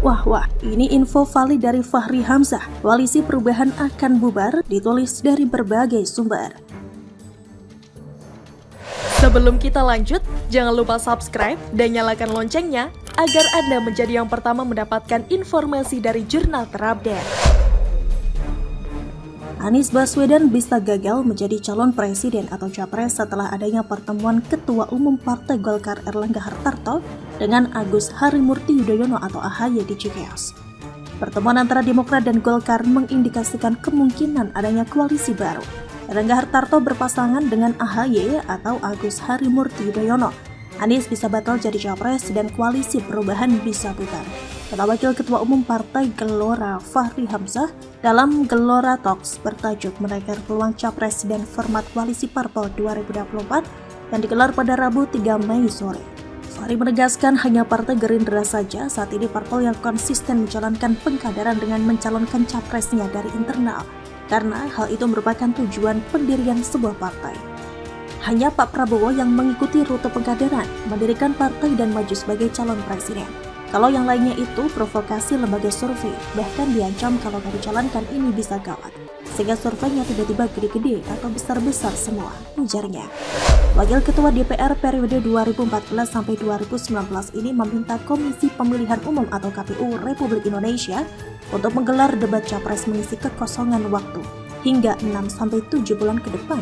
Wah, ini info valid dari Fahri Hamzah. Koalisi perubahan akan bubar, ditulis dari berbagai sumber. Sebelum kita lanjut, jangan lupa subscribe dan nyalakan loncengnya agar Anda menjadi yang pertama mendapatkan informasi dari jurnal terupdate. Anies Baswedan bisa gagal menjadi calon presiden atau capres setelah adanya pertemuan Ketua Umum Partai Golkar Erlangga Hartarto dengan Agus Harimurti Yudhoyono atau AHY di Cikeas. Pertemuan antara Demokrat dan Golkar mengindikasikan kemungkinan adanya koalisi baru. Erlangga Hartarto berpasangan dengan AHY atau Agus Harimurti Yudhoyono. Anies bisa batal jadi capres dan koalisi perubahan bisa bubar. Kata Wakil Ketua Umum Partai Gelora Fahri Hamzah dalam Gelora Talks bertajuk menaikkan peluang capres dan format koalisi Parpol 2024 yang digelar pada Rabu 3 Mei sore. Fahri menegaskan hanya Partai Gerindra saja saat ini parpol yang konsisten menjalankan pengkaderan dengan mencalonkan capresnya dari internal, karena hal itu merupakan tujuan pendirian sebuah partai. Hanya Pak Prabowo yang mengikuti rute pengkaderan, mendirikan partai dan maju sebagai calon presiden. Kalau yang lainnya itu provokasi lembaga survei, bahkan diancam kalau gak dijalankan ini bisa gawat. Sehingga surveinya tiba-tiba gede-gede atau besar-besar semua, ujarnya. Wakil Ketua DPR periode 2014-2019 ini meminta Komisi Pemilihan Umum atau KPU Republik Indonesia untuk menggelar debat capres mengisi kekosongan waktu hingga 6-7 bulan ke depan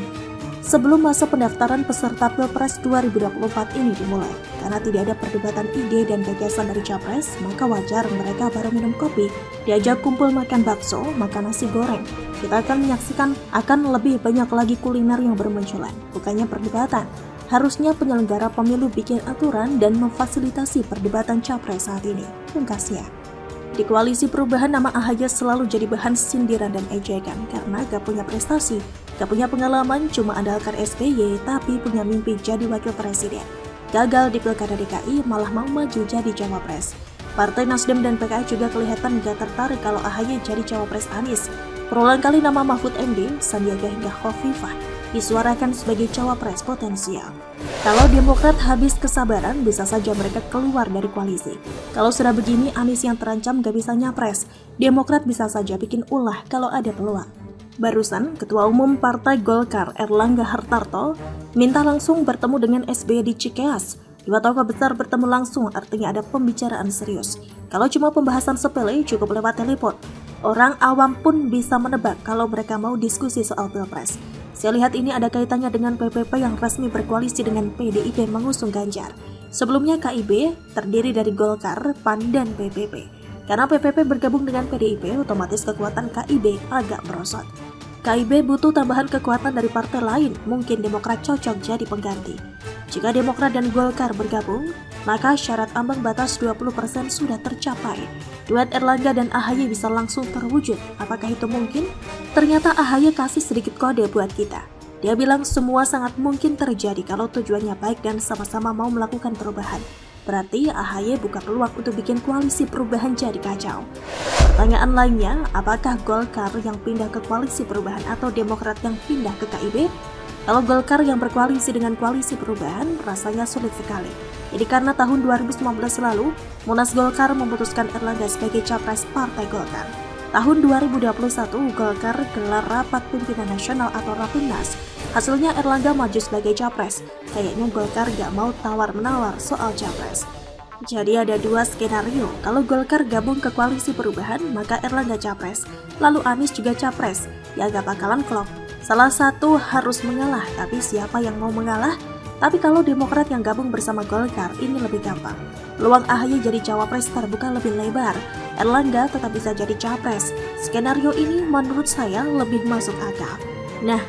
sebelum masa pendaftaran peserta Pilpres 2024 ini dimulai. Karena tidak ada perdebatan ide dan gagasan dari capres, maka wajar mereka baru minum kopi, diajak kumpul makan bakso, makan nasi goreng. Kita akan menyaksikan akan lebih banyak lagi kuliner yang bermunculan, bukannya perdebatan. Harusnya penyelenggara pemilu bikin aturan dan memfasilitasi perdebatan capres saat ini, pungkasnya. Di koalisi perubahan, nama AHY selalu jadi bahan sindiran dan ejekan karena gak punya prestasi, gak punya pengalaman, cuma andalkan SBY tapi punya mimpi jadi wakil presiden. Gagal di Pilkada DKI malah mau maju jadi cawapres. Partai Nasdem dan PKS juga kelihatan gak tertarik kalau AHY jadi cawapres Anies. Berulang kali nama Mahfud MD, Sandiaga hingga Khofifah disuarakan sebagai cawapres potensial. Kalau Demokrat habis kesabaran, bisa saja mereka keluar dari koalisi. Kalau sudah begini, Anies yang terancam gak bisa nyapres. Demokrat bisa saja bikin ulah kalau ada peluang. Barusan, Ketua Umum Partai Golkar Erlangga Hartarto minta langsung bertemu dengan SBY di Cikeas. Dua tokoh besar bertemu langsung artinya ada pembicaraan serius. Kalau cuma pembahasan sepele cukup lewat telepon. Orang awam pun bisa menebak kalau mereka mau diskusi soal Pilpres. Saya lihat ini ada kaitannya dengan PPP yang resmi berkoalisi dengan PDIP mengusung Ganjar. Sebelumnya KIB terdiri dari Golkar, PAN, dan PPP. Karena PPP bergabung dengan PDIP, otomatis kekuatan KIB agak merosot. KIB butuh tambahan kekuatan dari partai lain, mungkin Demokrat cocok jadi pengganti. Jika Demokrat dan Golkar bergabung, maka syarat ambang batas 20% sudah tercapai. Duet Erlangga dan AHY bisa langsung terwujud. Apakah itu mungkin? Ternyata AHY kasih sedikit kode buat kita. Dia bilang semua sangat mungkin terjadi kalau tujuannya baik dan sama-sama mau melakukan perubahan. Berarti AHY buka peluang untuk bikin koalisi perubahan jadi kacau. Pertanyaan lainnya, apakah Golkar yang pindah ke koalisi perubahan atau Demokrat yang pindah ke KIB? Kalau Golkar yang berkoalisi dengan koalisi perubahan, rasanya sulit sekali. Jadi karena tahun 2019 lalu, Munas Golkar memutuskan Erlangga sebagai capres Partai Golkar. Tahun 2021, Golkar gelar rapat pimpinan nasional atau Rapimnas. Hasilnya Erlangga maju sebagai capres. Kayaknya Golkar gak mau tawar-menawar soal capres. Jadi ada dua skenario. Kalau Golkar gabung ke koalisi perubahan, maka Erlangga capres. Lalu Anies juga capres. Ya gak bakalan klop. Salah satu harus mengalah, tapi siapa yang mau mengalah? Tapi kalau Demokrat yang gabung bersama Golkar, ini lebih gampang. Peluang AHY jadi cawapres terbuka lebih lebar. Erlangga tetap bisa jadi capres. Skenario ini menurut saya lebih masuk akal. Nah,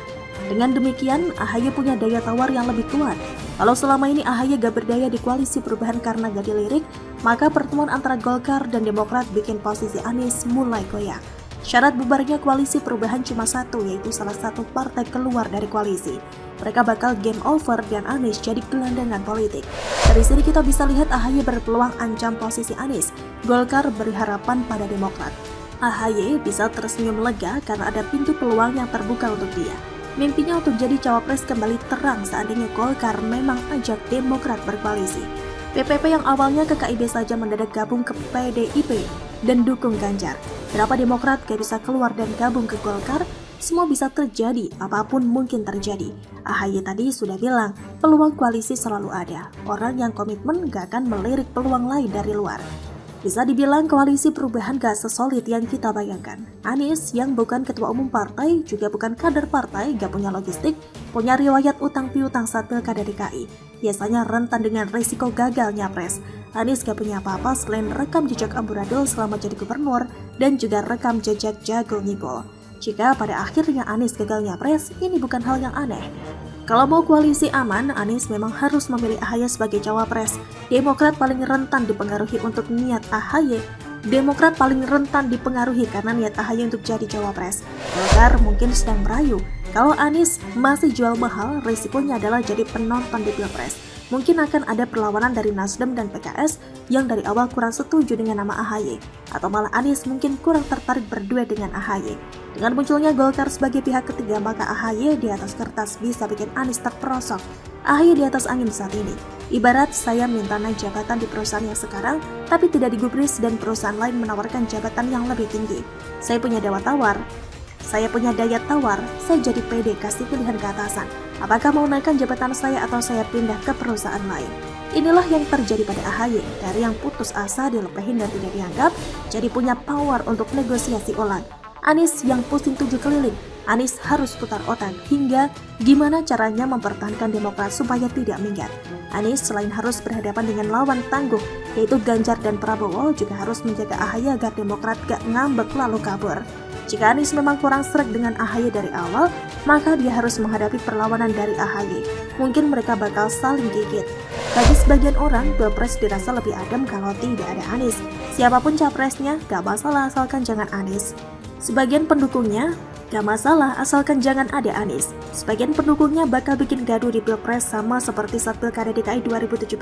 dengan demikian AHY punya daya tawar yang lebih kuat. Kalau selama ini AHY gak berdaya di koalisi perubahan karena gak dilirik, maka pertemuan antara Golkar dan Demokrat bikin posisi Anies mulai goyang. Syarat bubarnya koalisi perubahan cuma satu, yaitu salah satu partai keluar dari koalisi. Mereka bakal game over dan Anies jadi gelandangan politik. Dari sini kita bisa lihat AHY berpeluang ancam posisi Anies. Golkar beri harapan pada Demokrat. AHY bisa tersenyum lega karena ada pintu peluang yang terbuka untuk dia. Mimpinya untuk jadi cawapres kembali terang seandainya Golkar memang ajak Demokrat berkoalisi. PPP yang awalnya ke KIB saja mendadak gabung ke PDIP dan dukung Ganjar. Kenapa Demokrat gak bisa keluar dan gabung ke Golkar? Semua bisa terjadi, apapun mungkin terjadi. AHY tadi sudah bilang, peluang koalisi selalu ada. Orang yang komitmen gak akan melirik peluang lain dari luar. Bisa dibilang koalisi perubahan gak sesolid yang kita bayangkan. Anies yang bukan ketua umum partai, juga bukan kader partai, gak punya logistik, punya riwayat utang piutang saat pilkada DKI. Biasanya rentan dengan risiko gagal nyapres. Anies gak punya apa-apa selain rekam jejak amburadul selama jadi gubernur dan juga rekam jejak jago ngibul. Jika pada akhirnya Anies gagal nyapres, ini bukan hal yang aneh. Kalau mau koalisi aman, Anies memang harus memilih AHY sebagai cawapres. Demokrat paling rentan dipengaruhi untuk niat AHY. Demokrat paling rentan dipengaruhi karena niat AHY untuk jadi cawapres. Golkar mungkin sedang merayu. Kalau Anies masih jual mahal, risikonya adalah jadi penonton di Pilpres. Mungkin akan ada perlawanan dari Nasdem dan PKS yang dari awal kurang setuju dengan nama AHY. Atau malah Anies mungkin kurang tertarik berduet dengan AHY. Dengan munculnya Golkar sebagai pihak ketiga, maka AHY di atas kertas bisa bikin Anies terperosok. AHY di atas angin saat ini. Ibarat saya minta naik jabatan di perusahaan yang sekarang, tapi tidak digubris dan perusahaan lain menawarkan jabatan yang lebih tinggi. Saya punya daya tawar, saya jadi pede kasih pilihan ke atasan. Apakah mau naikkan jabatan saya atau saya pindah ke perusahaan lain? Inilah yang terjadi pada AHY. Dari yang putus asa dilepehin dan tidak dianggap, jadi punya power untuk negosiasi ulang. Anies yang pusing 7 keliling. Anies harus putar otak hingga gimana caranya mempertahankan Demokrat supaya tidak minggat. Anies selain harus berhadapan dengan lawan tangguh, yaitu Ganjar dan Prabowo, juga harus menjaga AHY agar Demokrat gak ngambek lalu kabur. Jika Anies memang kurang sreg dengan AHY dari awal, maka dia harus menghadapi perlawanan dari AHY. Mungkin mereka bakal saling gigit. Bagi sebagian orang, Pilpres dirasa lebih adem kalau tidak ada Anies. Siapapun capresnya, gak masalah asalkan jangan Anies. Sebagian pendukungnya, gak masalah asalkan jangan ada Anies. Sebagian pendukungnya bakal bikin gaduh di Pilpres sama seperti saat Pilkada DKI 2017.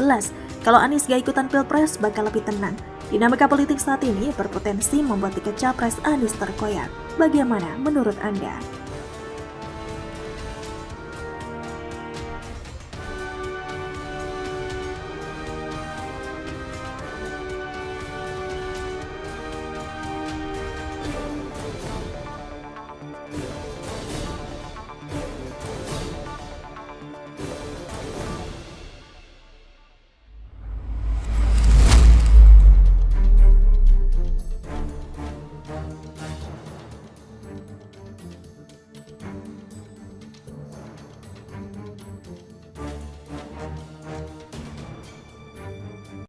Kalau Anies gak ikutan Pilpres, bakal lebih tenang. Dinamika politik saat ini berpotensi membuat tiket capres Anies terkoyak. Bagaimana menurut Anda?